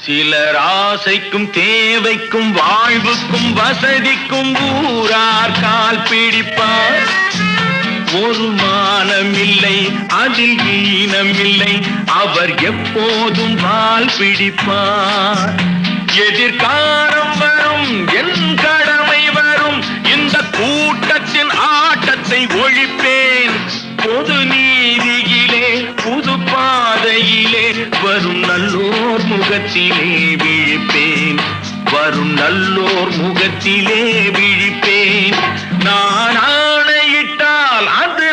சிலர் ஆசைக்கும் தேவைக்கும் வாழ்வுக்கும் வசதிக்கும் ஊரார் கால் பிடிப்பார். ஒரு மானமில்லை அதில் ஈனமில்லை, அவர் எப்போதும் வால் பிடிப்பார். எதிர்காலம் வரும் என் கடமை வரும், இந்த கூட்டத்தின் ஆட்டத்தை ஒழிப்பேன். பொது நீதியிலே புது பாதையிலே வரும் நல்லோர் முகத்திலே விழிப்பேன். வரும் நல்லோர் முகத்திலே விழிப்பேன். நான் ஆணையிட்டால் அது